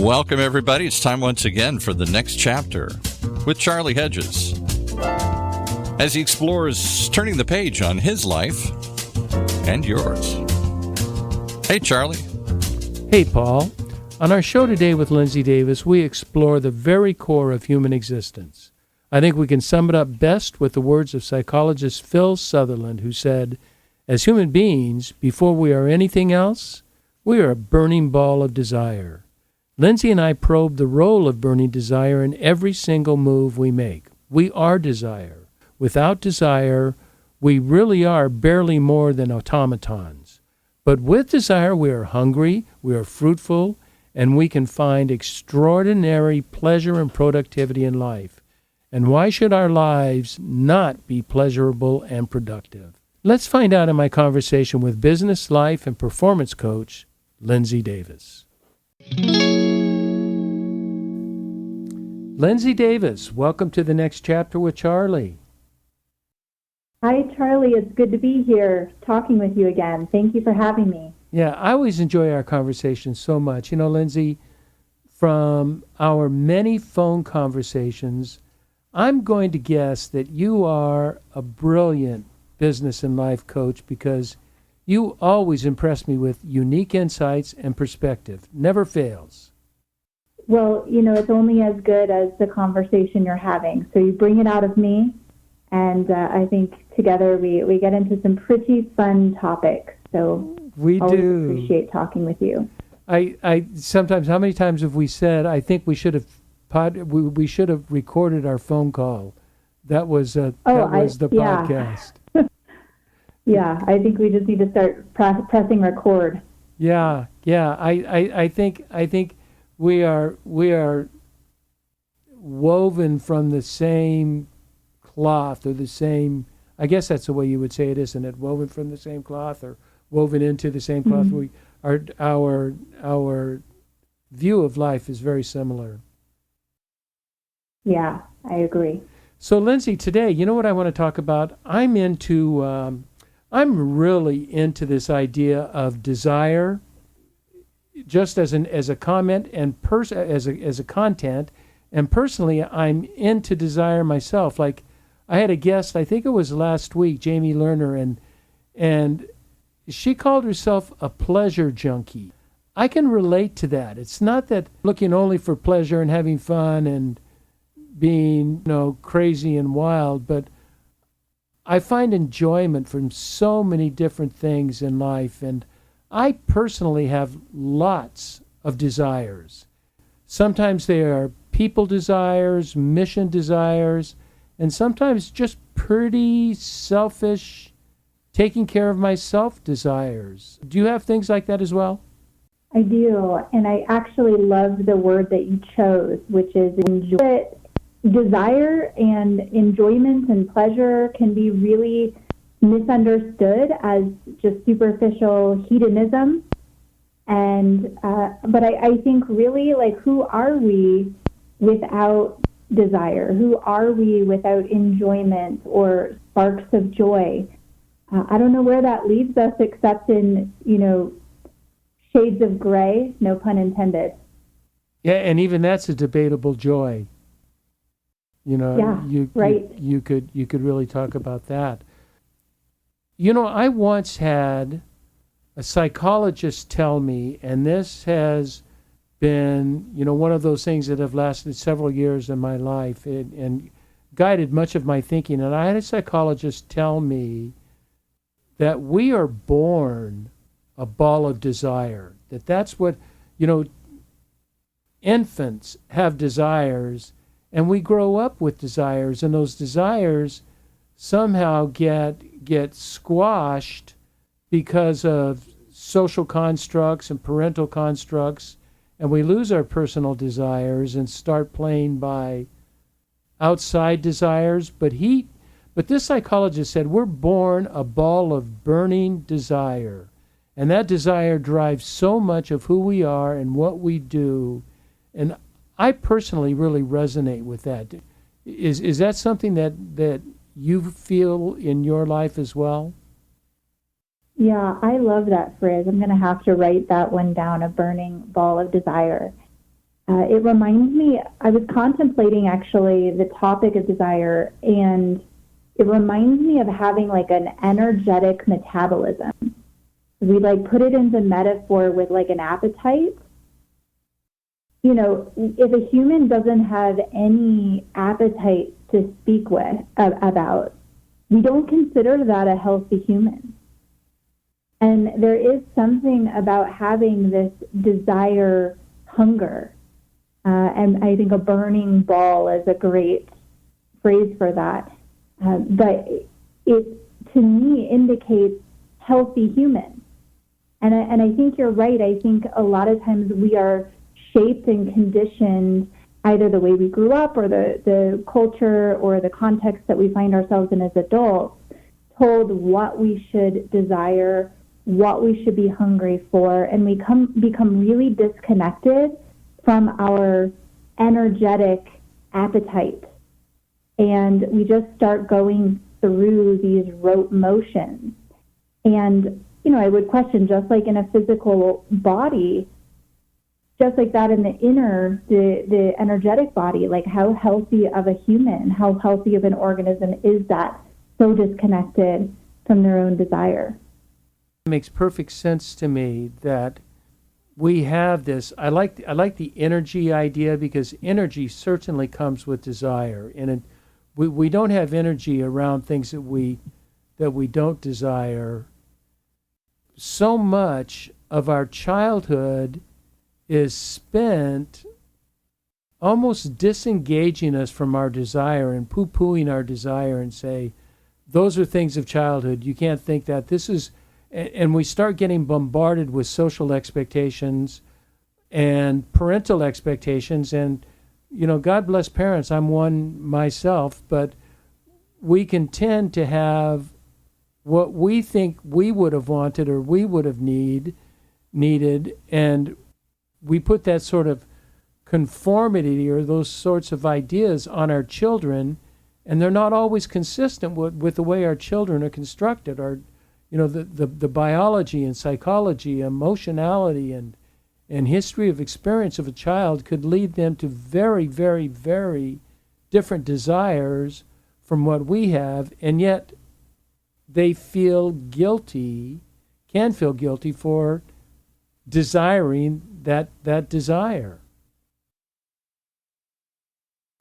Welcome, everybody. It's time once again for the next chapter with Charlie Hedges as he explores turning the page on his life and yours. Hey, Charlie. Hey, Paul. On our show today with Lindsay Davis, we explore the very core of human existence. I think we can sum it up best with the words of psychologist Phil Sutherland, who said, "As human beings, before we are anything else, we are a burning ball of desire." Lindsay and I probe the role of burning desire in every single move we make. We are desire. Without desire, we really are barely more than automatons. But with desire, we are hungry, we are fruitful, and we can find extraordinary pleasure and productivity in life. And why should our lives not be pleasurable and productive? Let's find out in my conversation with business, life, and performance coach, Lindsay Davis. Lindsay Davis, welcome to the next chapter with Charlie. Hi, Charlie. It's good to be here talking with you again. Thank you for having me. Yeah, I always enjoy our conversations so much. You know, Lindsay, from our many phone conversations, I'm going to guess that you are a brilliant business and life coach because you always impress me with unique insights and perspective. Never fails. Well, you know, it's only as good as the conversation you're having. So you bring it out of me, and I think together we get into some pretty fun topics. So we do appreciate talking with you. I sometimes, how many times have we said, I think we should have we should have recorded our phone call. That was the podcast. Yeah, I think we just need to start pressing record. Yeah. I think we are woven from the same cloth, or the same. I guess that's the way you would say it, isn't it? Woven from the same cloth, or woven into the same cloth. Mm-hmm. Our view of life is very similar. Yeah, I agree. So, Lindsay, today, you know what I want to talk about? I'm really into this idea of desire, just as a comment and as a content, and personally, I'm into desire myself. Like, I had a guest, I think it was last week, Jamie Lerner, and she called herself a pleasure junkie. I can relate to that. It's not that looking only for pleasure and having fun and being, crazy and wild, but I find enjoyment from so many different things in life, and I personally have lots of desires. Sometimes they are people desires, mission desires, and sometimes just pretty selfish, taking care of myself desires. Do you have things like that as well? I do, and I actually love the word that you chose, which is enjoy. Desire and enjoyment and pleasure can be really misunderstood as just superficial hedonism. And but I think really, like, who are we without desire? Who are we without enjoyment or sparks of joy? I don't know where that leaves us, except in, shades of gray, no pun intended. Yeah, and even that's a debatable joy. Right. You could really talk about that. I once had a psychologist tell me, and this has been, one of those things that have lasted several years in my life and guided much of my thinking. And I had a psychologist tell me that we are born a ball of desire. That's what, infants have desires, and we grow up with desires, and those desires somehow get squashed because of social constructs and parental constructs, and we lose our personal desires and start playing by outside desires. But this psychologist said we're born a ball of burning desire, and that desire drives so much of who we are and what we do. And I personally really resonate with that. Is that something that you feel in your life as well? Yeah, I love that phrase. I'm going to have to write that one down, a burning ball of desire. It reminds me, I was contemplating actually the topic of desire, and it reminds me of having like an energetic metabolism. We like put it into metaphor with like an appetite. You know, if a human doesn't have any appetite to speak about, we don't consider that a healthy human. And there is something about having this desire hunger. And I think a burning ball is a great phrase for that. But it, to me, indicates healthy humans. And I think you're right. I think a lot of times we are shaped and conditioned, either the way we grew up or the culture or the context that we find ourselves in as adults, told what we should desire, what we should be hungry for, and we become really disconnected from our energetic appetite. And we just start going through these rote motions. And, you know, I would question, just like in a physical body, just like that in the inner, the energetic body, like how healthy of a human, how healthy of an organism is that so disconnected from their own desire? It makes perfect sense to me that we have this. I like the energy idea, because energy certainly comes with desire, and we don't have energy around things that we don't desire. So much of our childhood is spent almost disengaging us from our desire and poo-pooing our desire and say, those are things of childhood. You can't think that. This is, and we start getting bombarded with social expectations and parental expectations. And, you know, God bless parents. I'm one myself, but we can tend to have what we think we would have wanted or we would have needed, and we put that sort of conformity or those sorts of ideas on our children, and they're not always consistent with the way our children are constructed. Our, you know, the biology and psychology, emotionality, and history of experience of a child could lead them to very, very, very different desires from what we have, and yet they feel guilty, can feel guilty for desiring that desire.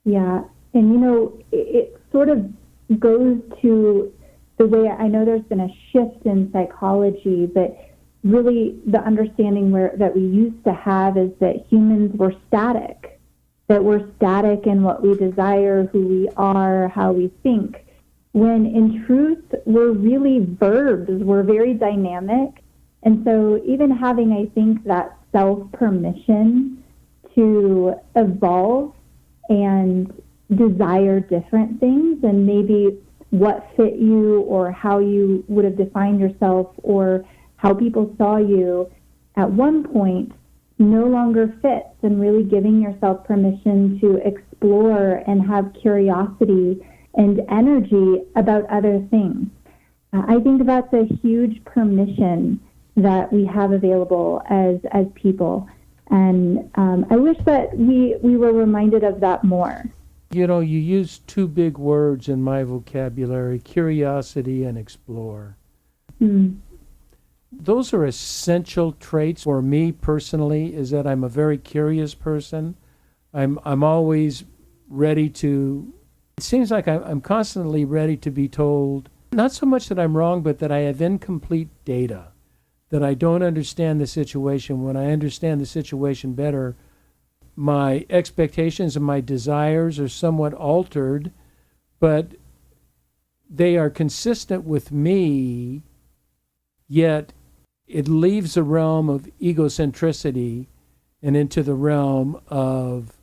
Yeah, and you know, it sort of goes to the way, I know there's been a shift in psychology, but really the understanding that we used to have is that humans were static, that we're static in what we desire, who we are, how we think, when in truth we're really verbs, we're very dynamic. And so even having, I think, that self-permission to evolve and desire different things, and maybe what fit you or how you would have defined yourself or how people saw you at one point no longer fits, and really giving yourself permission to explore and have curiosity and energy about other things. I think that's a huge permission that we have available as people. And I wish that we were reminded of that more. You know, you use two big words in my vocabulary, curiosity and explore. Those are essential traits for me personally, is that I'm a very curious person. I'm always ready to, it seems like I'm constantly ready to be told, not so much that I'm wrong, but that I have incomplete data, that I don't understand the situation. When I understand the situation better, my expectations and my desires are somewhat altered, but they are consistent with me, yet it leaves the realm of egocentricity and into the realm of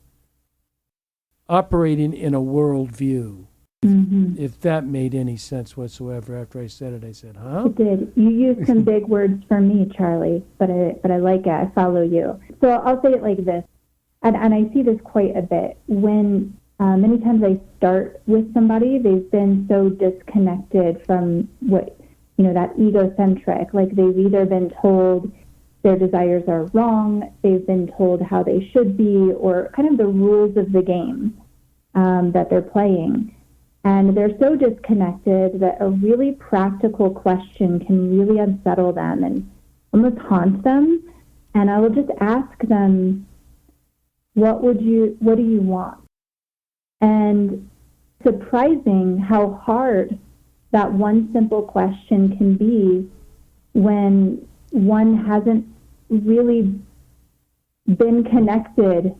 operating in a worldview. If that made any sense whatsoever. After I said it, I said, huh? It did. You used some big words for me, Charlie, but I like it. I follow you. So I'll say it like this, and I see this quite a bit. When many times I start with somebody, they've been so disconnected from what, you know, that egocentric, like they've either been told their desires are wrong, they've been told how they should be, or kind of the rules of the game that they're playing. And they're so disconnected that a really practical question can really unsettle them and almost haunt them. And I will just ask them, what do you want? And surprising how hard that one simple question can be when one hasn't really been connected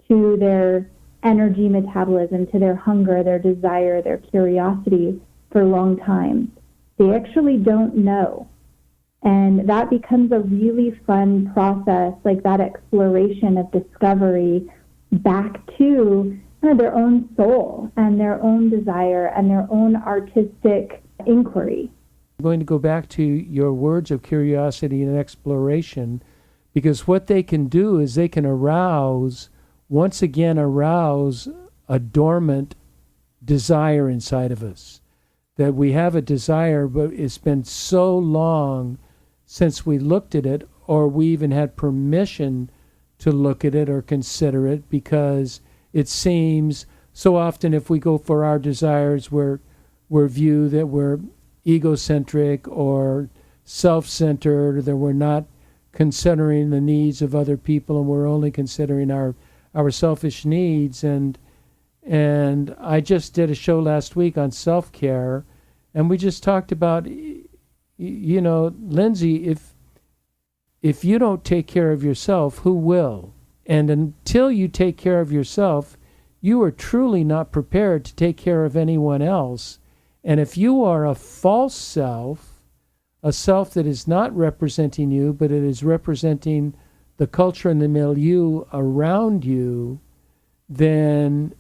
to their energy metabolism, to their hunger, their desire, their curiosity for a long time. They actually don't know. And that becomes a really fun process, like that exploration of discovery back to their own soul and their own desire and their own artistic inquiry. I'm going to go back to your words of curiosity and exploration, because what they can do is they can once again arouse a dormant desire inside of us. That we have a desire, but it's been so long since we looked at it, or we even had permission to look at it or consider it, because it seems so often if we go for our desires, we're viewed that we're egocentric or self-centered, or that we're not considering the needs of other people and we're only considering our selfish needs. And I just did a show last week on self-care, and we just talked about, Lindsay, if you don't take care of yourself, who will? And until you take care of yourself, you are truly not prepared to take care of anyone else. And if you are a false self, a self that is not representing you, but it is representing the culture and the milieu around you, then,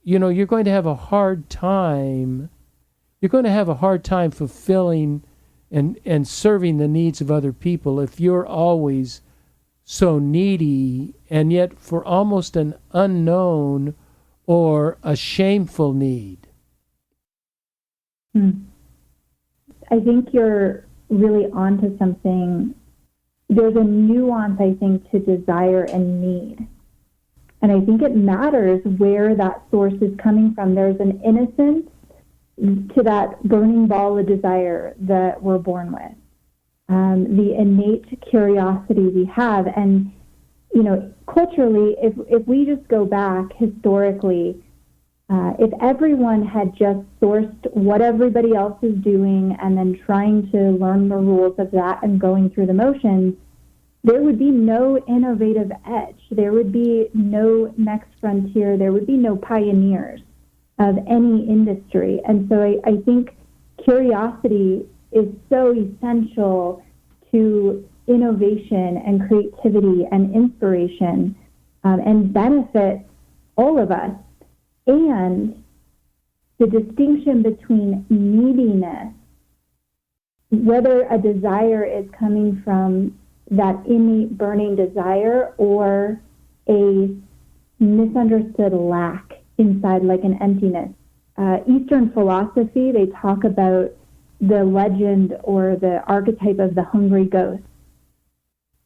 you're going to have a hard time. You're going to have a hard time fulfilling and serving the needs of other people if you're always so needy, and yet for almost an unknown or a shameful need. I think you're really onto something. There's a nuance, I think, to desire and need. And I think it matters where that source is coming from. There's an innocence to that burning ball of desire that we're born with. The innate curiosity we have. And, culturally, if we just go back historically, if everyone had just sourced what everybody else is doing and then trying to learn the rules of that and going through the motions, there would be no innovative edge. There would be no next frontier. There would be no pioneers of any industry. And so I think curiosity is so essential to innovation and creativity and inspiration, and benefits all of us. And the distinction between neediness, whether a desire is coming from that innate burning desire or a misunderstood lack inside, like an emptiness. Eastern philosophy, they talk about the legend or the archetype of the hungry ghost,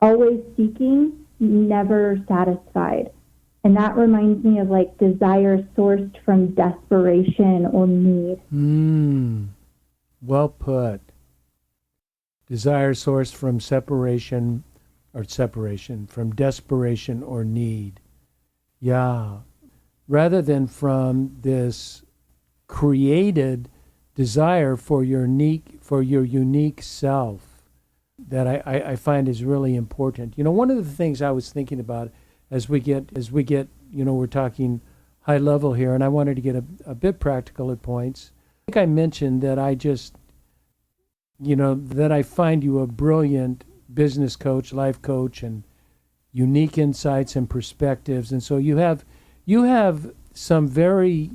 always seeking, never satisfied. And that reminds me of like desire sourced from desperation or need. Well put. Desire sourced from separation, from desperation or need. Yeah. Rather than from this created desire for your unique self that I find is really important. One of the things I was thinking about as we get, we're talking high level here, and I wanted to get a bit practical at points. I think I mentioned that that I find you a brilliant business coach, life coach, and unique insights and perspectives. And so you have some very,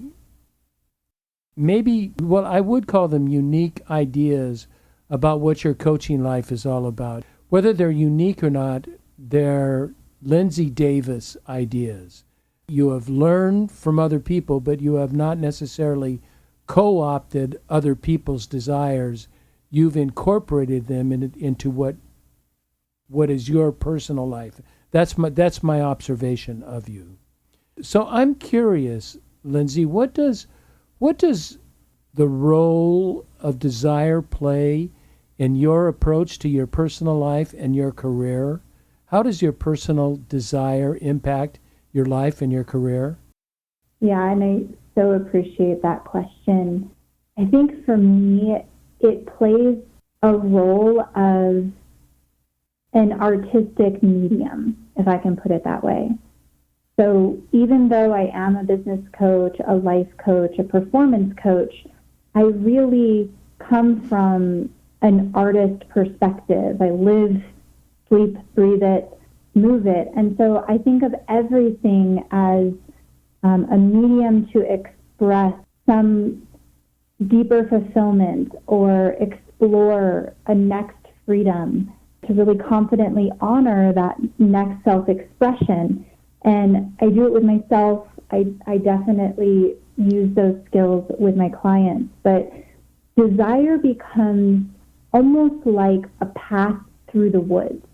I would call them unique ideas about what your coaching life is all about. Whether they're unique or not, they're Lindsay Davis ideas. You have learned from other people, but you have not necessarily co-opted other people's desires. You've incorporated them into what what is your personal life. That's my observation of you. So I'm curious, Lindsay, what does the role of desire play in your approach to your personal life and your career? How does your personal desire impact your life and your career? Yeah, and I so appreciate that question. I think for me, it plays a role of an artistic medium, if I can put it that way. So even though I am a business coach, a life coach, a performance coach, I really come from an artist perspective. I live, sleep, breathe it, move it. And so I think of everything as a medium to express some deeper fulfillment or explore a next freedom, to really confidently honor that next self-expression. And I do it with myself. I definitely use those skills with my clients. But desire becomes almost like a path through the woods.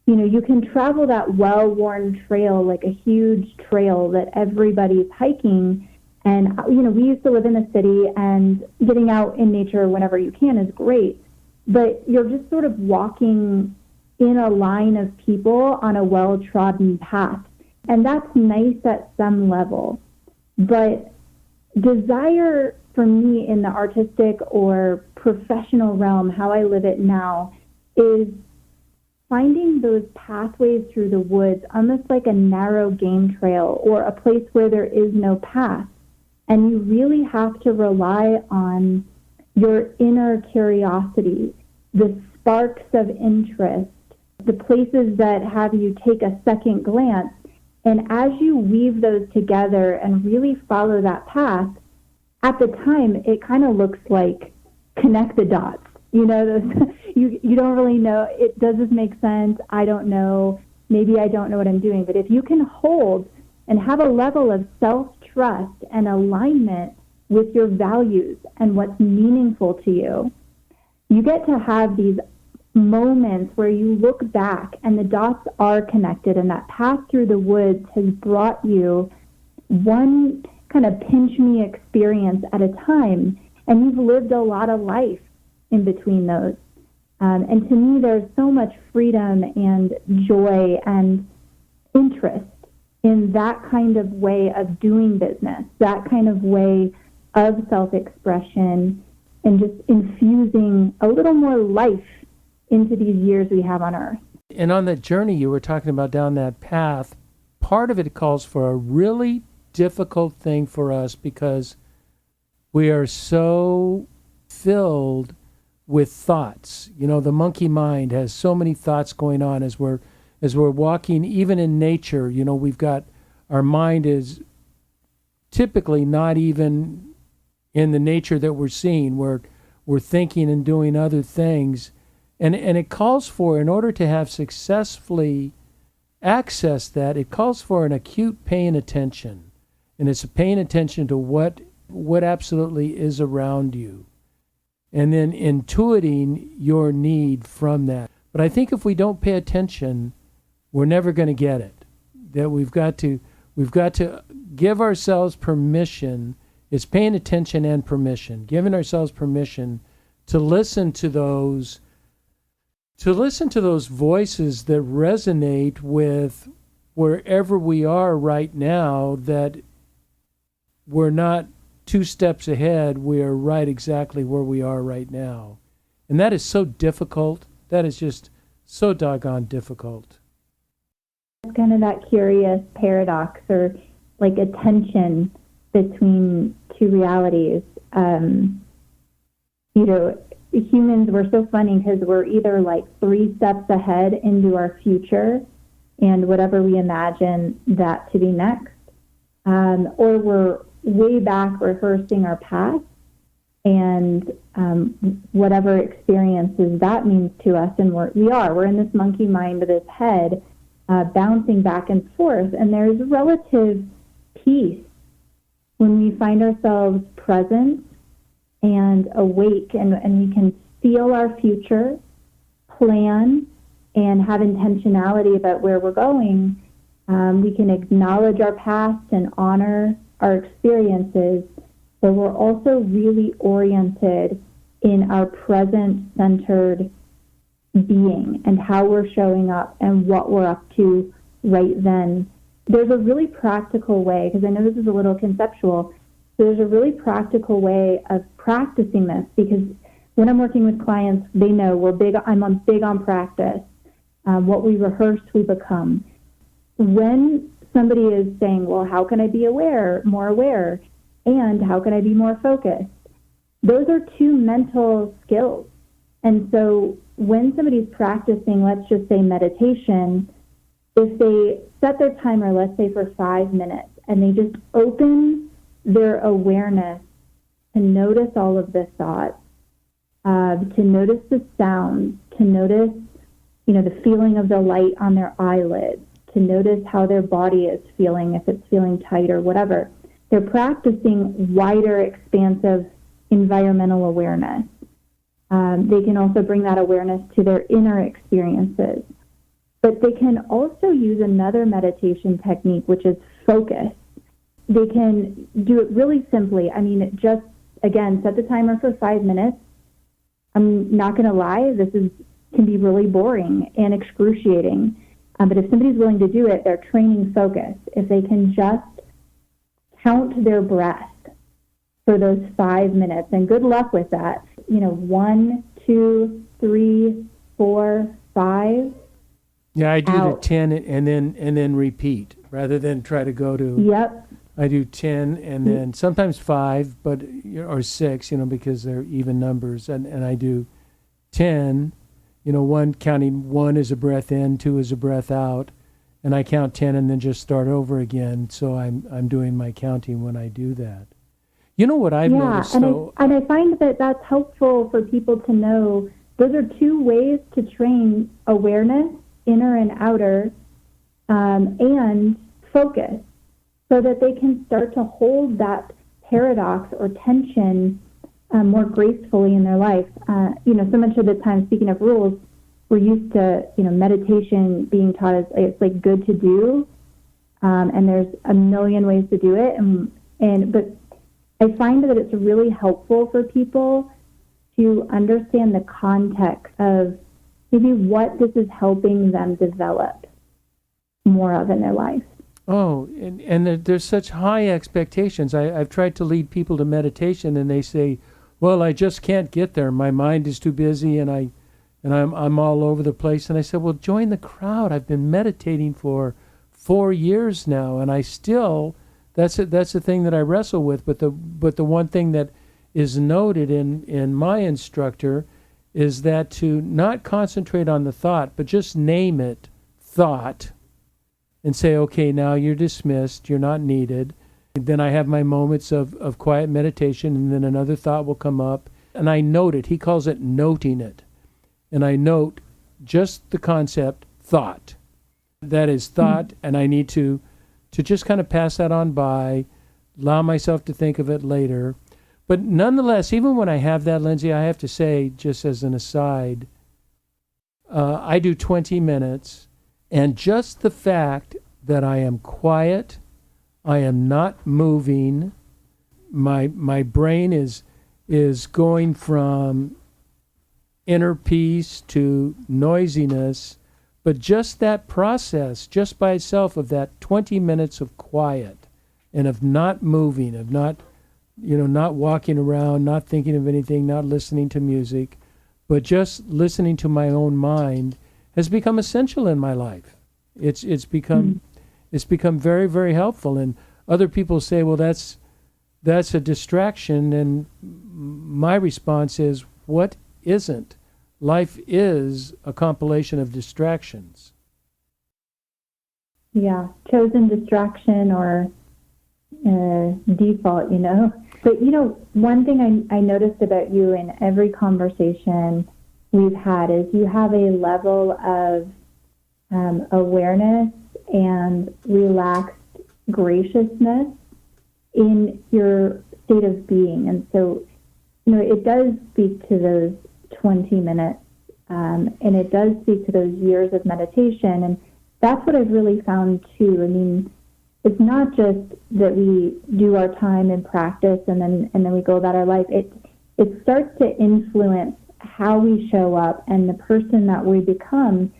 You know, you can travel that well-worn trail, like a huge trail that everybody's hiking. And, you know, we used to live in the city, and getting out in nature whenever you can is great. But you're just sort of walking in a line of people on a well-trodden path. And that's nice at some level. But desire for me in the artistic or professional realm, how I live it now, is finding those pathways through the woods, almost like a narrow game trail or a place where there is no path. And you really have to rely on your inner curiosity, the sparks of interest, the places that have you take a second glance. And as you weave those together and really follow that path, at the time, it kind of looks like connect the dots. You know, you don't really know, does this make sense? I don't know. Maybe I don't know what I'm doing. But if you can hold and have a level of self-trust and alignment with your values and what's meaningful to you, you get to have these moments where you look back and the dots are connected, and that path through the woods has brought you one kind of pinch me experience at a time, and you've lived a lot of life in between those. And to me, there's so much freedom and joy and interest in that kind of way of doing business, that kind of way of self-expression, and just infusing a little more life into these years we have on Earth. And on that journey you were talking about down that path, part of it calls for a really difficult thing for us because we are so filled with thoughts. You know, the monkey mind has so many thoughts going on as we're walking, even in nature. You know, we've got, our mind is typically not even in the nature that we're seeing. We're thinking and doing other things. And it calls for, in order to have successfully access that, it calls for an acute paying attention. And it's paying attention to what absolutely is around you. And then intuiting your need from that. But I think if we don't pay attention, we're never going to get it. That we've got to give ourselves permission. It's paying attention and permission, giving ourselves permission to listen to those voices that resonate with wherever we are right now, that we're not 2 steps ahead, we are right exactly where we are right now. And that is so difficult. That is just so doggone difficult. It's kind of that curious paradox, or like a tension between two realities. You know, humans, we're so funny because we're either like 3 steps ahead into our future and whatever we imagine that to be next, or we're way back rehearsing our past and whatever experiences that means to us. And we're in this monkey mind, this head, bouncing back and forth. And there's relative peace when we find ourselves present and awake, and we can feel our future, plan, and have intentionality about where we're going, we can acknowledge our past and honor our experiences, but we're also really oriented in our present-centered being and how we're showing up and what we're up to right then. There's a really practical way, because I know this is a little conceptual, so there's a really practical way of practicing this, because when I'm working with clients, they know I'm big on practice. What we rehearse, we become. When somebody is saying, well, how can I be more aware, and how can I be more focused? Those are two mental skills. And so when somebody's practicing, let's just say meditation, if they set their timer, let's say for 5 minutes, and they just open their awareness to notice all of the thoughts, to notice the sounds, to notice, the feeling of the light on their eyelids, to notice how their body is feeling, if it's feeling tight or whatever. They're practicing wider, expansive environmental awareness. They can also bring that awareness to their inner experiences. But they can also use another meditation technique, which is focus. They can do it really simply. Just, again, set the timer for 5 minutes. I'm not going to lie, can be really boring and excruciating. But if somebody's willing to do it, they're training focus. If they can just count their breath for those 5 minutes, and good luck with that. 1, 2, 3, 4, 5. Yeah, I do out. the 10 and then repeat rather than try to go to. Yep. I do 10 and then sometimes 5, or 6, because they're even numbers, and I do 10. Counting 1 is a breath in, 2 is a breath out, and I count 10 and then just start over again. So I'm doing my counting when I do that. You know what I've noticed, though? And I find that that's helpful for people to know. Those are two ways to train awareness, inner and outer, and focus, so that they can start to hold that paradox or tension more gracefully in their life. So much of the time, speaking of rules, we're used to, meditation being taught as it's like good to do, and there's a million ways to do it. But I find that it's really helpful for people to understand the context of maybe what this is helping them develop more of in their life. Oh, and there's such high expectations. I've tried to lead people to meditation, and they say, well, I just can't get there. My mind is too busy, and I'm all over the place. And I said, well, join the crowd. I've been meditating for 4 years now, and I still, that's the thing that I wrestle with. But the one thing that is noted in my instructor is that to not concentrate on the thought, but just name it thought, and say, okay, now you're dismissed, you're not needed. Then I have my moments of quiet meditation, and then another thought will come up, and I note it. He calls it noting it. And I note just the concept, thought. That is thought, and I need to just kind of pass that on by, allow myself to think of it later. But nonetheless, even when I have that, Lindsay, I have to say, just as an aside, I do 20 minutes, and just the fact that I am quiet, I am not moving. My brain is going from inner peace to noisiness, but just that process, just by itself, of that 20 minutes of quiet and of not moving, of not walking around, not thinking of anything, not listening to music, but just listening to my own mind, has become essential in my life. It's become very, very helpful. And other people say, well, that's a distraction. And my response is, what isn't? Life is a compilation of distractions. Yeah, chosen distraction or default, But, one thing I noticed about you in every conversation we've had is you have a level of awareness and relaxed graciousness in your state of being. And so, it does speak to those 20 minutes And it does speak to those years of meditation. And that's what I've really found too. I mean, it's not just that we do our time in practice and then we go about our life. It starts to influence how we show up and the person that we become,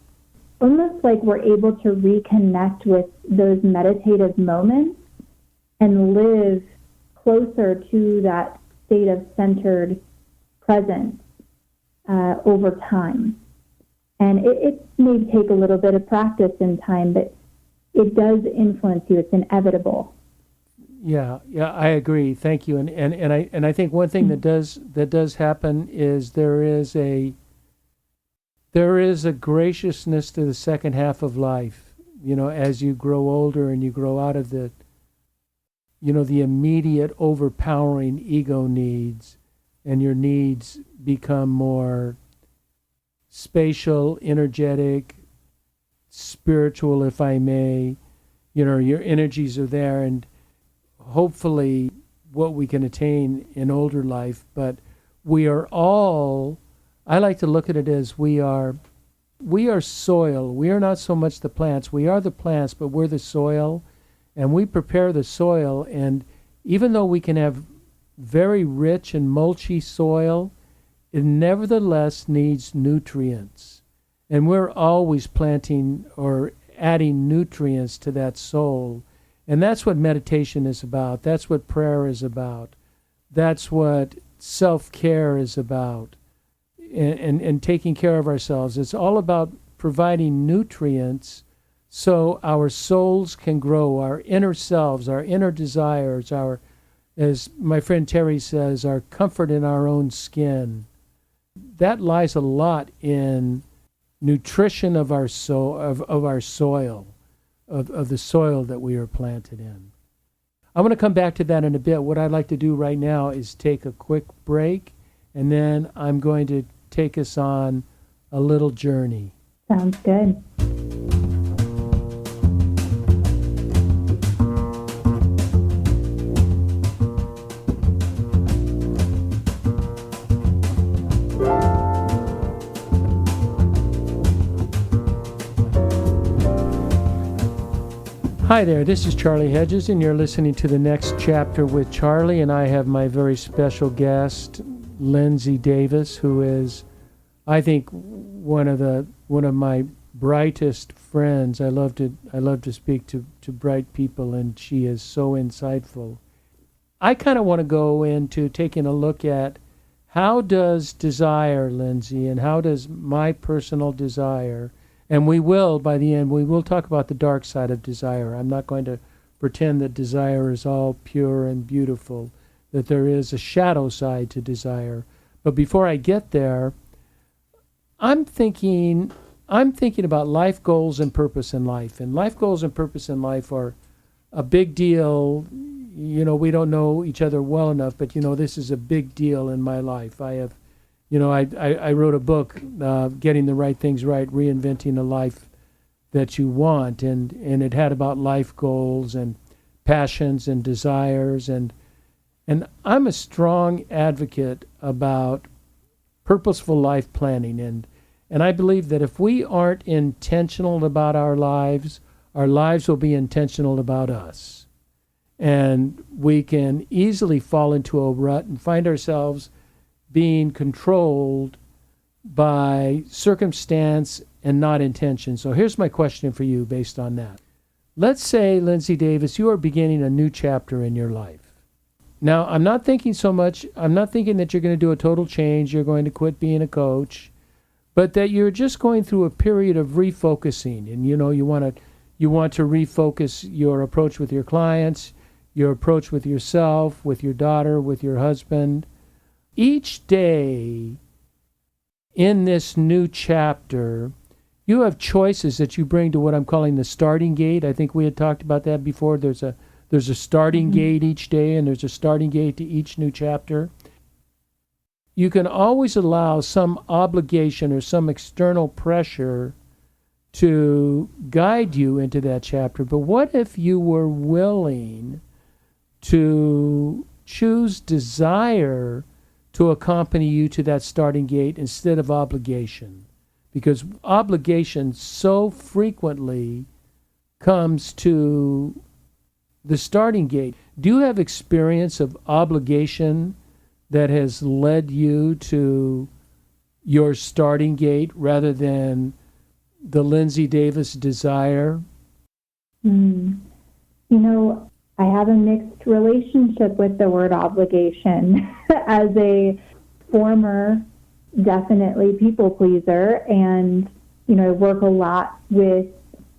almost like we're able to reconnect with those meditative moments and live closer to that state of centered presence over time. And it may take a little bit of practice in time, but it does influence you. It's inevitable. Yeah, I agree. Thank you. And I think one thing that does happen is there is a graciousness to the second half of life. As you grow older and you grow out of the immediate overpowering ego needs, and your needs become more spatial, energetic, spiritual, if I may. Your energies are there, and hopefully what we can attain in older life. But we are all, I like to look at it as we are soil. We are not so much the plants. We are the plants, but we're the soil, and we prepare the soil. And even though we can have very rich and mulchy soil, it nevertheless needs nutrients. And we're always planting or adding nutrients to that soul. And that's what meditation is about. That's what prayer is about. That's what self-care is about. And taking care of ourselves. It's all about providing nutrients so our souls can grow, our inner selves, our inner desires, as my friend Terry says, our comfort in our own skin. That lies a lot in nutrition of our soul, of our soil, of the soil that we are planted in. I'm going to come back to that in a bit. What I'd like to do right now is take a quick break, and then I'm going to take us on a little journey. Sounds good. Hi there, this is Charlie Hedges, and you're listening to The Next Chapter with Charlie, and I have my very special guest, Lindsay Davis, who is, I think, one of my brightest friends. I love to speak to bright people, and she is so insightful. I kind of want to go into taking a look at how does desire, Lindsay, and how does my personal desire, and we will, by the end, we will talk about the dark side of desire. I'm not going to pretend that desire is all pure and beautiful, that there is a shadow side to desire. But before I get there, I'm thinking about life goals and purpose in life. And life goals and purpose in life are a big deal. We don't know each other well enough, but this is a big deal in my life. I have, I wrote a book, Getting the Right Things Right, Reinventing a Life That You Want, and it had about life goals and passions and desires, and I'm a strong advocate about purposeful life planning, and I believe that if we aren't intentional about our lives will be intentional about us. And we can easily fall into a rut and find ourselves being controlled by circumstance and not intention. So here's my question for you based on that. Let's say, Lindsay Davis, you are beginning a new chapter in your life. Now, I'm not thinking that you're going to do a total change, you're going to quit being a coach, but that you're just going through a period of refocusing. And you want to refocus your approach with your clients, your approach with yourself, with your daughter, with your husband. Each day in this new chapter, you have choices that you bring to what I'm calling the starting gate. I think we had talked about that before. There's a starting gate each day, and there's a starting gate to each new chapter. You can always allow some obligation or some external pressure to guide you into that chapter. But what if you were willing to choose desire to accompany you to that starting gate instead of obligation? because obligation so frequently comes to the starting gate. Do you have experience of obligation that has led you to your starting gate rather than the Lindsay Davis desire? You know, I have a mixed relationship with the word obligation. As a former, definitely people pleaser, and, you know, I work a lot with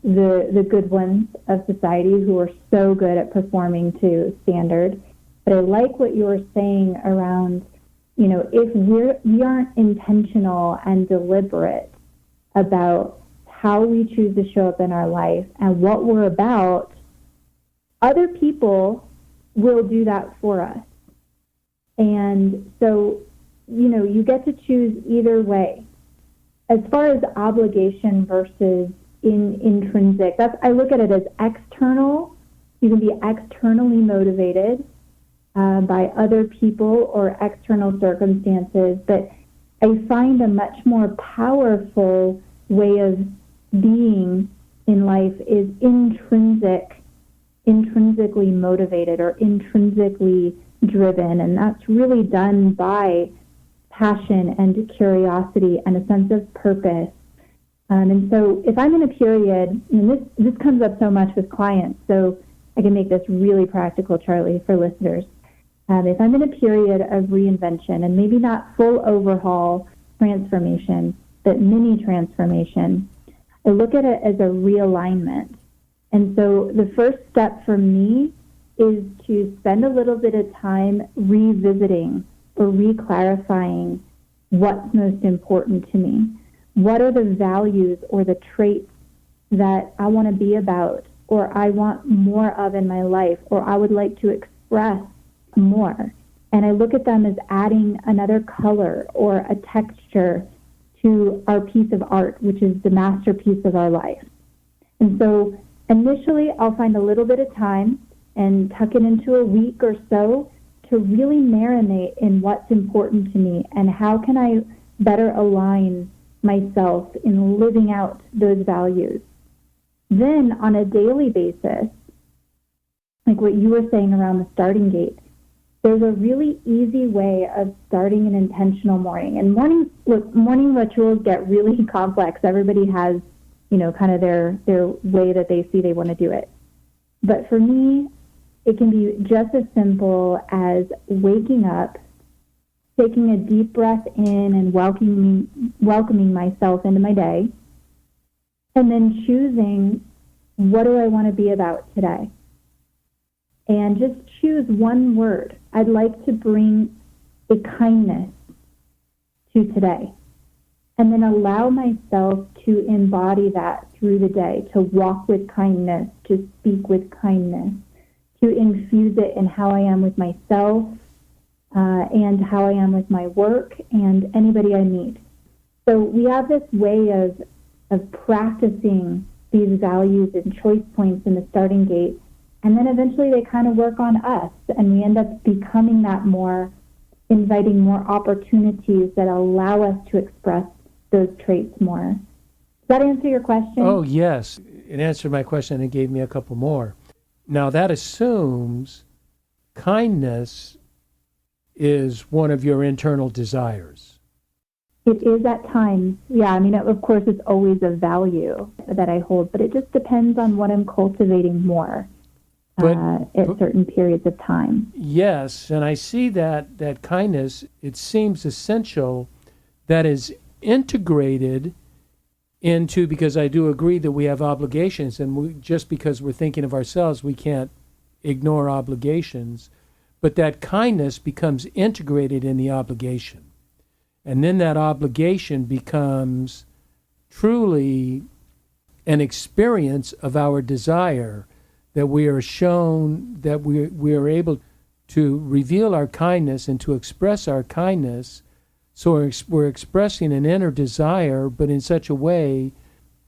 the good ones of society who are so good at performing to standard. But I like what you were saying around, you know, if we aren't intentional and deliberate about how we choose to show up in our life and what we're about, other people will do that for us. And so, you know, you get to choose either way. As far as obligation versus intrinsic, I look at it as external. You can be externally motivated by other people or external circumstances, but I find a much more powerful way of being in life is intrinsically motivated or intrinsically driven, and that's really done by passion and curiosity and a sense of purpose. And so if I'm in a period, and this comes up so much with clients, so I can make this really practical, Charlie, for listeners. If I'm in a period of reinvention, and maybe not full overhaul transformation, but mini transformation, I look at it as a realignment. And so the first step for me is to spend a little bit of time revisiting or re-clarifying what's most important to me. What are the values or the traits that I want to be about, or I want more of in my life, or I would like to express more? And I look at them as adding another color or a texture to our piece of art, which is the masterpiece of our life. And so initially, I'll find a little bit of time and tuck it into a week or so to really marinate in what's important to me and how can I better align myself in living out those values. Then on a daily basis, like what you were saying around the starting gate, there's a really easy way of starting an intentional morning. And morning rituals get really complex. Everybody has, you know, kind of their way that they see they want to do it. But for me, it can be just as simple as waking up, taking a deep breath in and welcoming myself into my day, and then choosing, what do I want to be about today? And just choose one word. I'd like to bring a kindness to today. And then allow myself to embody that through the day, to walk with kindness, to speak with kindness, to infuse it in how I am with myself, and how I am with my work and anybody I meet. So we have this way of practicing these values and choice points in the starting gate, and then eventually they kind of work on us, and we end up becoming that more, inviting more opportunities that allow us to express those traits more. Does that answer your question? Oh, yes. It answered my question and gave me a couple more. Now, that assumes kindness is one of your internal desires. It is at times. Yeah, I mean, of course, it's always a value that I hold, but it just depends on what I'm cultivating more at certain periods of time. Yes, and I see that kindness, it seems essential, that is integrated into, because I do agree that we have obligations, and just because we're thinking of ourselves, we can't ignore obligations, but that kindness becomes integrated in the obligation. And then that obligation becomes truly an experience of our desire, that we are shown, that we are able to reveal our kindness and to express our kindness. So we're expressing an inner desire, but in such a way,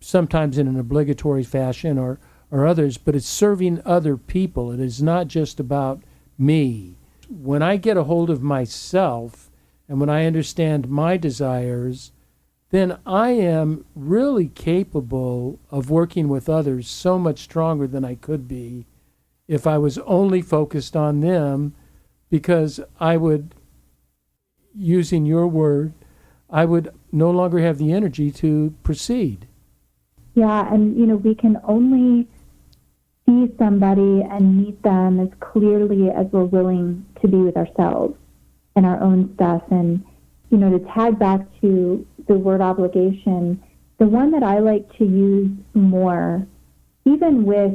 sometimes in an obligatory fashion or others, but it's serving other people. It is not just about me. When I get a hold of myself and when I understand my desires, then I am really capable of working with others so much stronger than I could be if I was only focused on them, because I would, using your word, I would no longer have the energy to proceed. Yeah, and we can only see somebody and meet them as clearly as we're willing to be with ourselves and our own stuff. And to tag back to the word obligation, the one that I like to use more, even with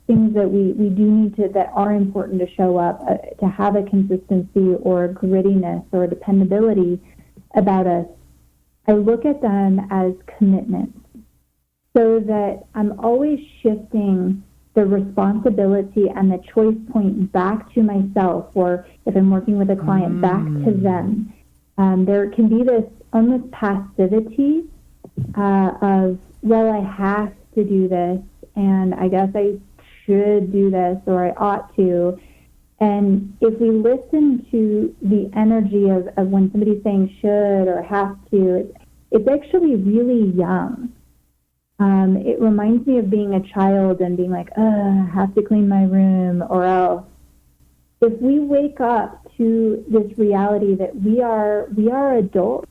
things that we do need to, that are important to show up, to have a consistency or a grittiness or a dependability about us, I look at them as commitments, so that I'm always shifting the responsibility and the choice point back to myself, or if I'm working with a client, back to them. There can be this almost passivity of, well, I have to do this, and I guess I should do this, or I ought to. And if we listen to the energy of when somebody's saying should or have to, it's actually really young. It reminds me of being a child and being like, I have to clean my room or else. If we wake up to this reality that we are adults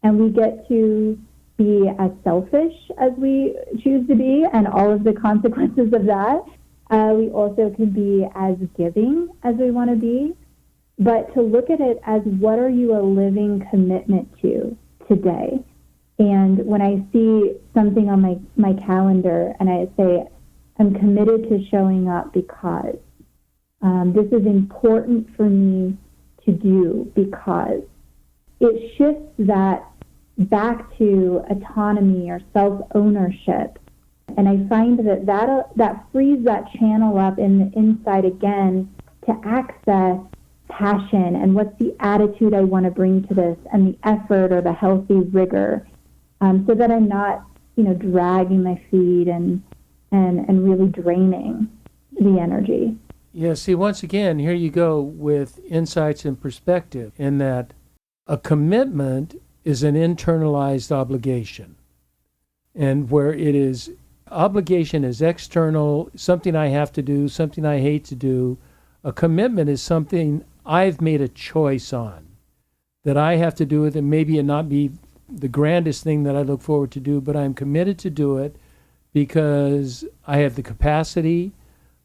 and we get to be as selfish as we choose to be, and all of the consequences of that, we also can be as giving as we want to be. But to look at it as, what are you a living commitment to today? And when I see something on my calendar and I say, I'm committed to showing up because this is important for me to do, because it shifts that back to autonomy or self-ownership. And I find that frees that channel up in the inside again to access passion and what's the attitude I want to bring to this, and the effort or the healthy rigor, so that I'm not, dragging my feet and really draining the energy. Yeah, see, once again, here you go with insights and perspective, in that a commitment is an internalized obligation. And where it is, obligation is external, something I have to do, something I hate to do. A commitment is something I've made a choice on, that I have to do it, and maybe it not be the grandest thing that I look forward to do, but I'm committed to do it because I have the capacity,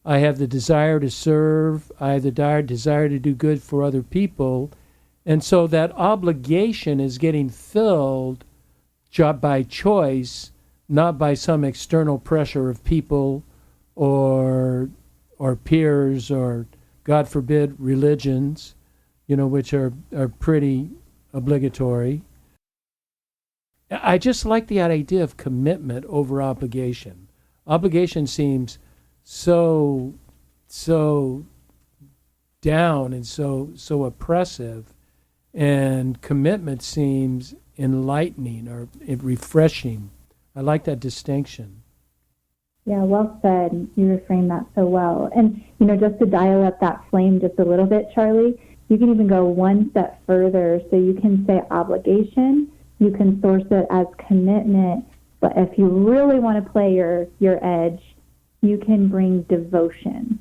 I have the desire to serve, I have the desire to do good for other people. And so that obligation is getting filled by choice, not by some external pressure of people or peers or, God forbid, religions, which are pretty obligatory. I just like the idea of commitment over obligation. Obligation seems so down and so oppressive, and commitment seems enlightening or refreshing. I like that distinction. Yeah, well said. You reframed that so well. And, just to dial up that flame just a little bit, Charlie, you can even go one step further. So you can say obligation, you can source it as commitment, but if you really want to play your edge, you can bring devotion.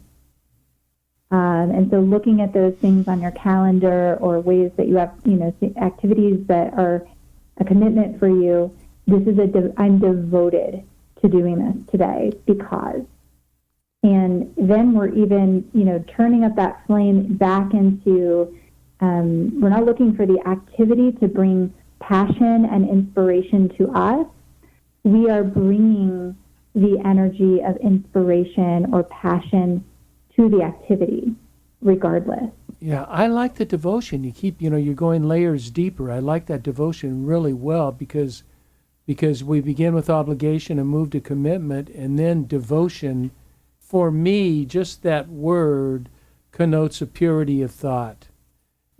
And so looking at those things on your calendar, or ways that you have, activities that are a commitment for you, this is I'm devoted to doing this today because. And then we're even, turning up that flame back into, we're not looking for the activity to bring passion and inspiration to us. We are bringing the energy of inspiration or passion to the activity, regardless. Yeah, I like the devotion. You keep, you're going layers deeper. I like that devotion really well because we begin with obligation and move to commitment, and then devotion. For me, just that word connotes a purity of thought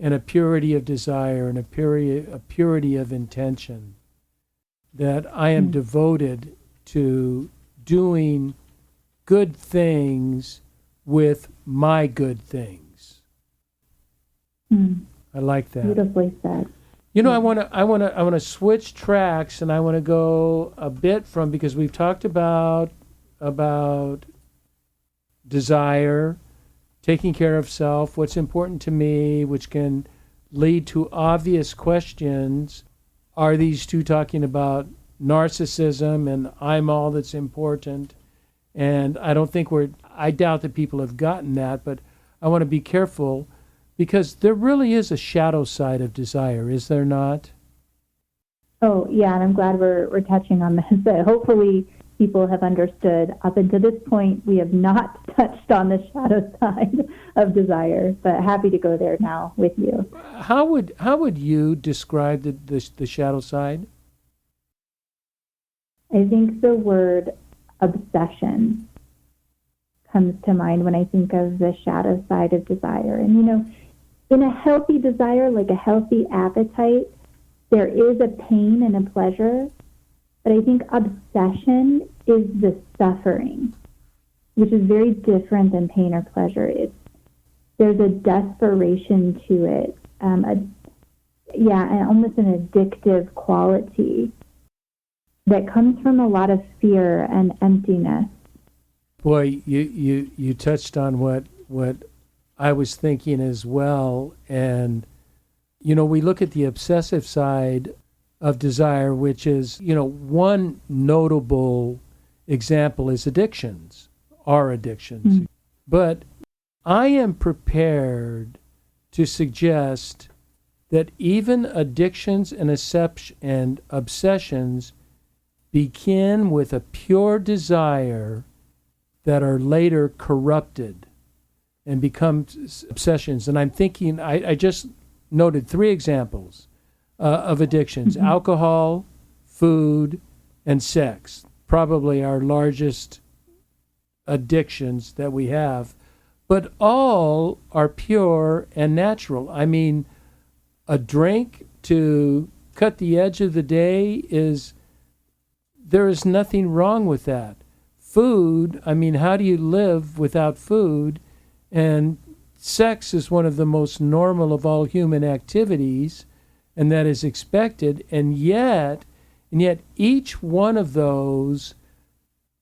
and a purity of desire and a purity of intention, that I am devoted to doing good things with my good things. I like that. Beautifully said. I want to switch tracks, and I want to go a bit from, because we've talked about desire, taking care of self, what's important to me, which can lead to obvious questions. Are these two talking about narcissism and I'm all that's important? And I doubt that people have gotten that, but I want to be careful, because there really is a shadow side of desire, is there not? Oh, yeah, and I'm glad we're touching on this. But hopefully people have understood. Up until this point, we have not touched on the shadow side of desire, but happy to go there now with you. How would you describe the shadow side? I think the word obsession comes to mind when I think of the shadow side of desire. And, in a healthy desire, like a healthy appetite, there is a pain and a pleasure. But I think obsession is the suffering, which is very different than pain or pleasure. There's a desperation to it, and almost an addictive quality that comes from a lot of fear and emptiness. Boy, you touched on what I was thinking as well. And, we look at the obsessive side of desire, which is, one notable example is addictions, our addictions. Mm-hmm. But I am prepared to suggest that even addictions and obsessions begin with a pure desire that are later corrupted and become obsessions. And I'm thinking, I just noted 3 examples of addictions: mm-hmm. alcohol, food, and sex. Probably our largest addictions that we have. But all are pure and natural. I mean, a drink to cut the edge of the day there is nothing wrong with that. Food, I mean, how do you live without food? And sex is one of the most normal of all human activities, and that is expected. And yet each one of those,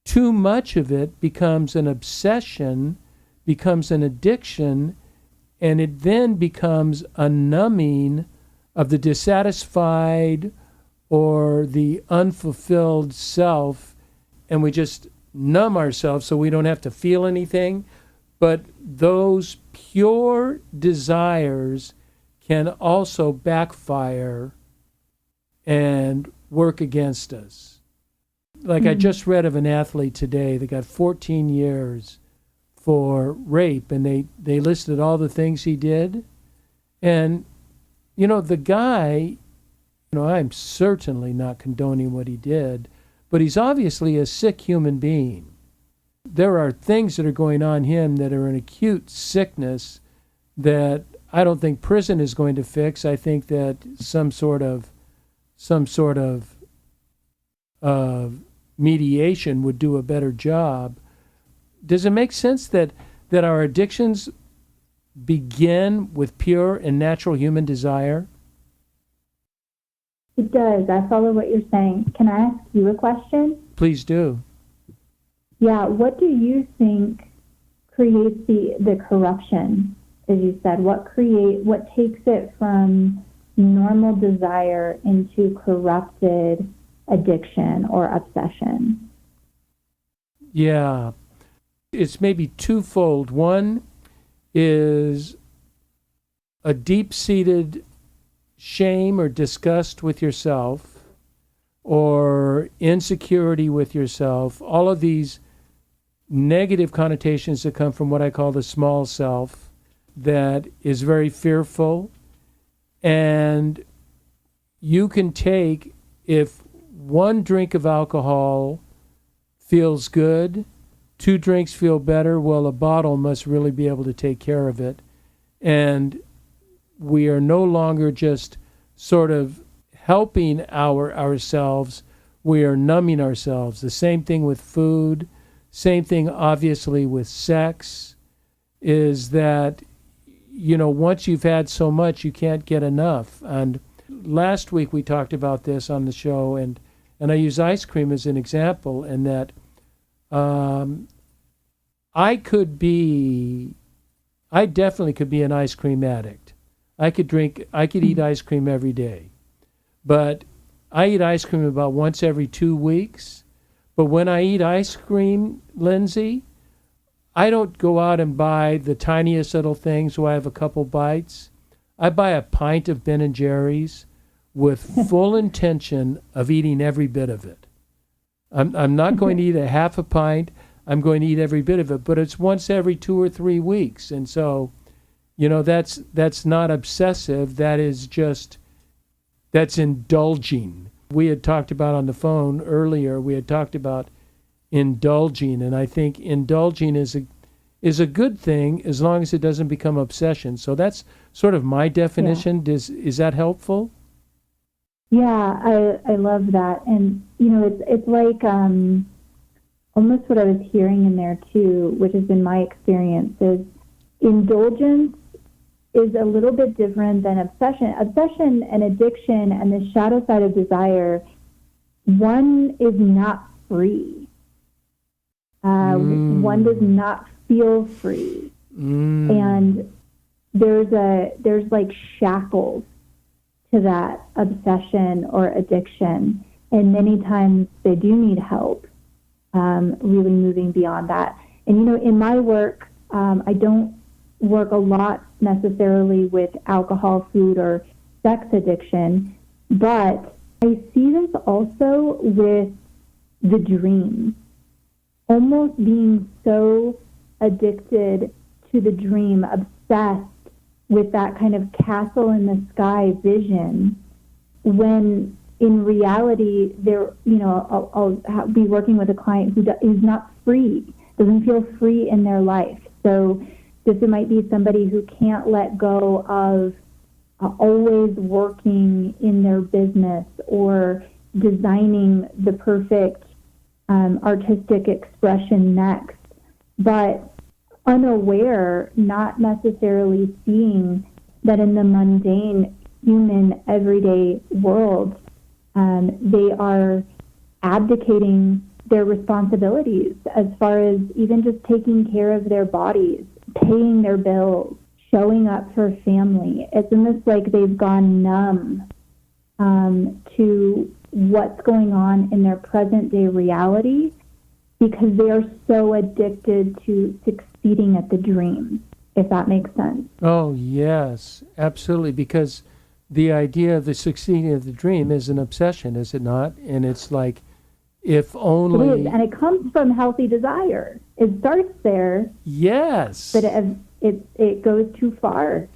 too much of it becomes an obsession, becomes an addiction, and it then becomes a numbing of the dissatisfied or the unfulfilled self, and we just numb ourselves so we don't have to feel anything. But those pure desires can also backfire and work against us. Like I just read of an athlete today that got 14 years for rape, and they listed all the things he did. And, the guy, I'm certainly not condoning what he did, but he's obviously a sick human being. There are things that are going on him that are an acute sickness that I don't think prison is going to fix. I think that some sort of mediation would do a better job. Does it make sense that our addictions begin with pure and natural human desire? It does. I follow what you're saying. Can I ask you a question? Please do. Yeah, what do you think creates the corruption, as you said? What takes it from normal desire into corrupted addiction or obsession? Yeah. It's maybe twofold. One is a deep-seated shame or disgust with yourself, or insecurity with yourself, all of these negative connotations that come from what I call the small self, that is very fearful. And you can take, if 1 drink of alcohol feels good, 2 drinks feel better, well, a bottle must really be able to take care of it. And we are no longer just sort of helping ourselves, we are numbing ourselves. The same thing with food, same thing obviously with sex, is that, once you've had so much, you can't get enough. And last week we talked about this on the show, and I use ice cream as an example, and that I definitely could be an ice cream addict. I could eat ice cream every day. But I eat ice cream about once every 2 weeks. But when I eat ice cream, Lindsay, I don't go out and buy the tiniest little things where I have a couple bites. I buy a pint of Ben & Jerry's with full intention of eating every bit of it. I'm not going to eat a half a pint. I'm going to eat every bit of it, but it's once every 2 or 3 weeks. And so, that's not obsessive. That's indulging. We had talked about on the phone earlier, we had talked about indulging, and I think indulging is a good thing as long as it doesn't become obsession. So that's sort of my definition. Yeah. Is that helpful? Yeah, I love that. And, it's like almost what I was hearing in there too, which has been my experience, is indulgence is a little bit different than obsession. Obsession and addiction and the shadow side of desire, one is not free. One does not feel free. And there's like shackles to that obsession or addiction. And many times they do need help, really moving beyond that. And, in my work, I don't work a lot necessarily with alcohol, food, or sex addiction, but I see this also with the dream. Almost being so addicted to the dream, obsessed with that kind of castle in the sky vision, when in reality, I'll be working with a client who is not free, doesn't feel free in their life. So this might be somebody who can't let go of always working in their business or designing the perfect artistic expression next, but unaware, not necessarily seeing that in the mundane, human, everyday world, they are abdicating their responsibilities as far as even just taking care of their bodies, paying their bills, showing up for family. It's almost like they've gone numb to what's going on in their present day reality because they are so addicted to succeeding at the dream, if that makes sense. Oh, yes, absolutely. Because the idea of the succeeding of the dream is an obsession, is it not? And it's like, if only... It is, and it comes from healthy desire. It starts there. Yes. But it goes too far.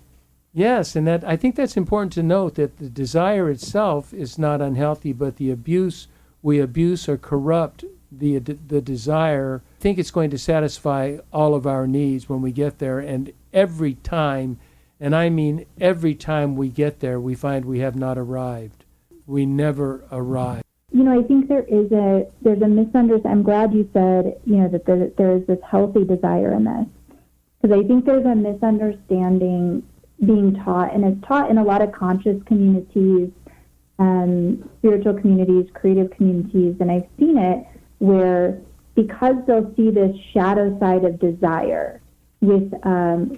Yes, and that I think that's important to note, that the desire itself is not unhealthy, but the abuse, we abuse or corrupt the desire. I think it's going to satisfy all of our needs when we get there, and every time, and I mean every time we get there, we find we have not arrived. We never arrive. I think there's a misunderstanding. I'm glad you said, that there is this healthy desire in this, because I think there's a misunderstanding being taught, and it's taught in a lot of conscious communities, spiritual communities, creative communities, and I've seen it where, because they'll see this shadow side of desire with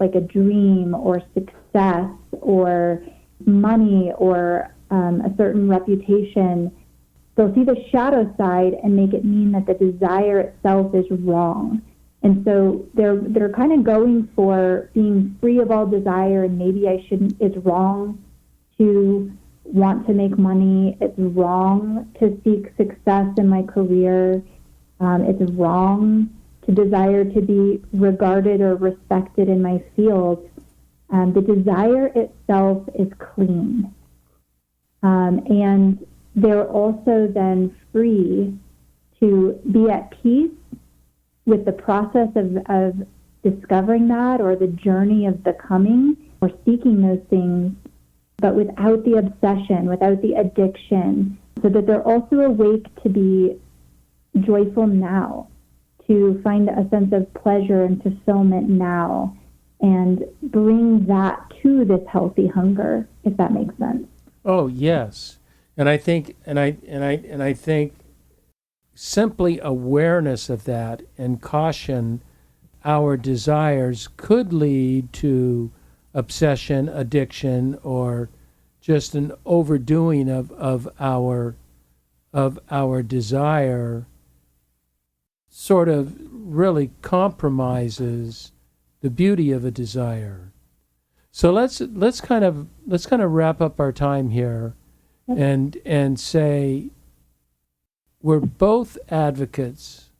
like a dream or success or money or a certain reputation, they'll see the shadow side and make it mean that the desire itself is wrong. And so they're kind of going for being free of all desire, and maybe it's wrong to want to make money. It's wrong to seek success in my career. It's wrong to desire to be regarded or respected in my field. The desire itself is clean. And they're also then free to be at peace with the process of discovering that, or the journey of becoming or seeking those things, but without the obsession, without the addiction, so that they're also awake to be joyful now, to find a sense of pleasure and fulfillment now, and bring that to this healthy hunger, if that makes sense. Oh, yes. And I think simply awareness of that and caution our desires could lead to obsession, addiction, or just an overdoing of our desire sort of really compromises the beauty of a desire. So let's kind of wrap up our time here and say we're both advocates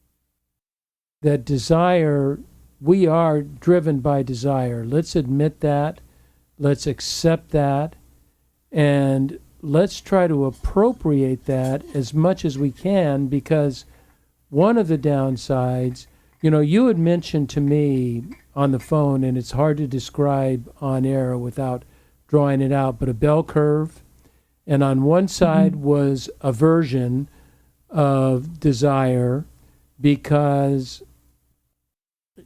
that desire, we are driven by desire. Let's admit that. Let's accept that. And let's try to appropriate that as much as we can, because one of the downsides, you had mentioned to me on the phone, and it's hard to describe on air without drawing it out, but a bell curve. And on one side was aversion of desire because,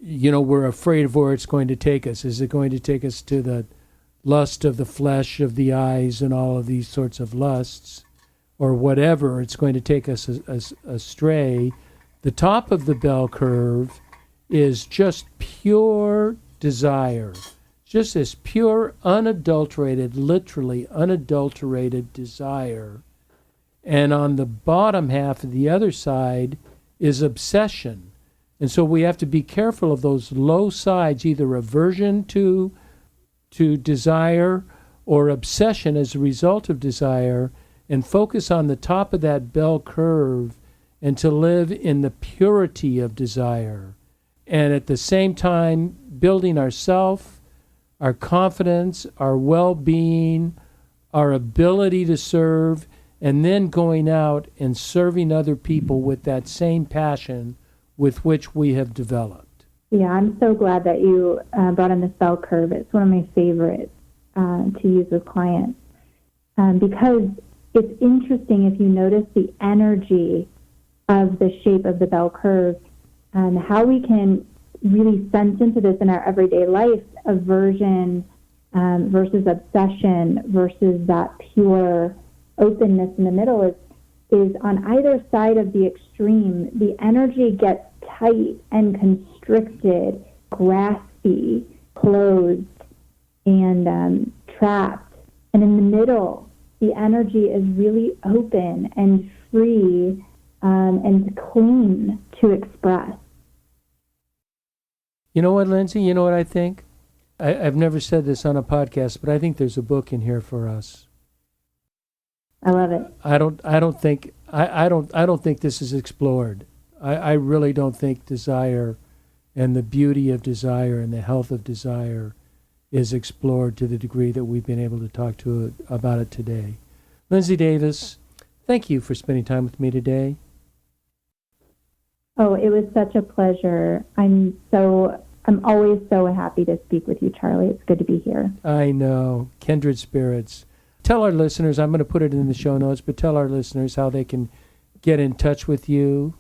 we're afraid of where it's going to take us. Is it going to take us to the lust of the flesh, of the eyes, and all of these sorts of lusts, or whatever? It's going to take us astray. The top of the bell curve is just pure desire, just this pure, unadulterated, literally unadulterated desire. And on the bottom half of the other side is obsession. And so we have to be careful of those low sides, either aversion to desire or obsession as a result of desire, and focus on the top of that bell curve and to live in the purity of desire. And at the same time, building ourself, our confidence, our well-being, our ability to serve, and then going out and serving other people with that same passion with which we have developed. Yeah, I'm so glad that you brought in this bell curve. It's one of my favorites to use with clients because it's interesting if you notice the energy of the shape of the bell curve and how we can really sense into this in our everyday life, aversion versus obsession versus that pure openness in the middle is on either side of the extreme, the energy gets tight and constricted, graspy, closed, and trapped. And in the middle, the energy is really open and free and clean to express. You know what, Lindsay? You know what I think? I've never said this on a podcast, but I think there's a book in here for us. I love it. I don't think this is explored. I really don't think desire and the beauty of desire and the health of desire is explored to the degree that we've been able to talk about it today. Lindsay Davis, thank you for spending time with me today. Oh, it was such a pleasure. I'm always so happy to speak with you, Charlie. It's good to be here. I know. Kindred spirits. Tell our listeners, I'm going to put it in the show notes, but tell our listeners how they can get in touch with you.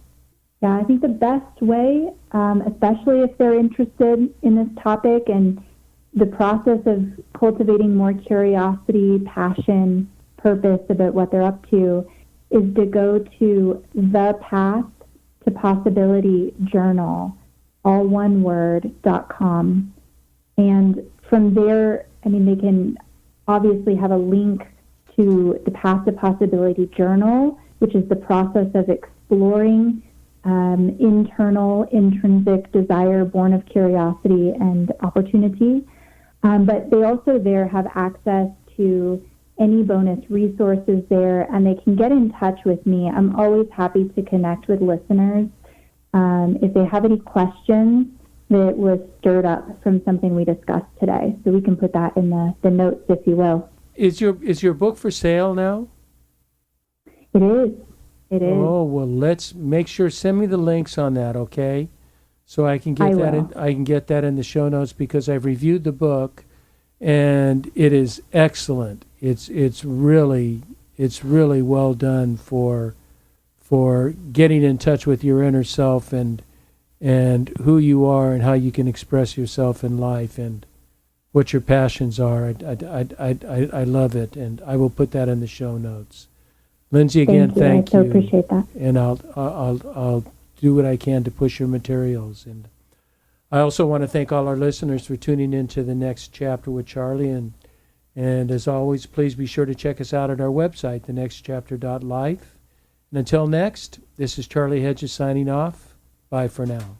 Yeah, I think the best way, especially if they're interested in this topic and the process of cultivating more curiosity, passion, purpose about what they're up to, is to go to the Path to Possibility Journal, all one word, .com. And from there, they can obviously have a link to the Path to Possibility Journal, which is the process of exploring internal, intrinsic desire born of curiosity and opportunity. But they also there have access to any bonus resources there, and they can get in touch with me. I'm always happy to connect with listeners. If they have any questions that was stirred up from something we discussed today. So we can put that in the notes, if you will. Is your book for sale now? It is. It is. Oh, well, let's make sure, send me the links on that, okay? So I can get I can get that in the show notes, because I've reviewed the book and it is excellent. It's really well done for getting in touch with your inner self and who you are and how you can express yourself in life. And what your passions are. I love it, and I will put that in the show notes. Lindsay, again, thank you. I so appreciate that. And I'll do what I can to push your materials. And I also want to thank all our listeners for tuning into the next chapter with Charlie. And as always, please be sure to check us out at our website, thenextchapter.life. And until next, this is Charlie Hedges signing off. Bye for now.